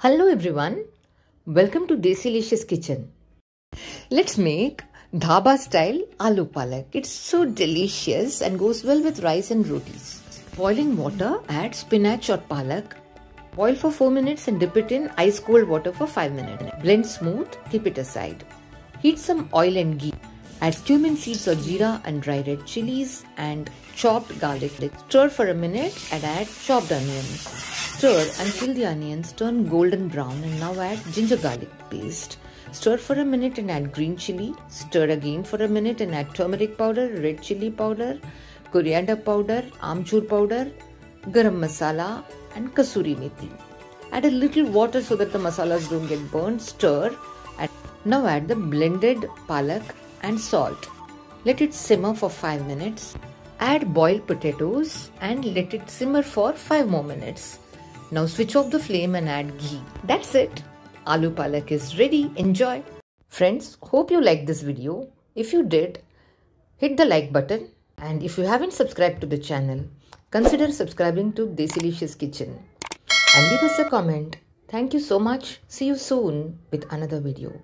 Hello everyone, welcome to Desilicious kitchen. Let's make dhaba style aloo palak. It's so delicious and goes well with rice and rotis. Boiling water, add spinach or palak. Boil for 4 minutes and dip it in ice cold water for 5 minutes. Blend smooth, keep it aside. Heat some oil and ghee. Add cumin seeds or jeera and dry red chillies and chopped garlic. Stir for a minute and add chopped onions. Stir until the onions turn golden brown and now add ginger garlic paste. Stir for a minute and add green chilli. Stir again for a minute and add turmeric powder, red chilli powder, coriander powder, amchur powder, garam masala and Kasuri methi. Add a little water so that the masalas don't get burnt. Stir and now add the blended palak and salt. Let it simmer for 5 minutes. Add boiled potatoes and let it simmer for 5 more minutes. Now switch off the flame and add ghee. That's it. Aloo palak is ready. Enjoy. Friends, hope you liked this video. If you did, hit the like button. And if you haven't subscribed to the channel, consider subscribing to Desilicious Kitchen. And leave us a comment. Thank you so much. See you soon with another video.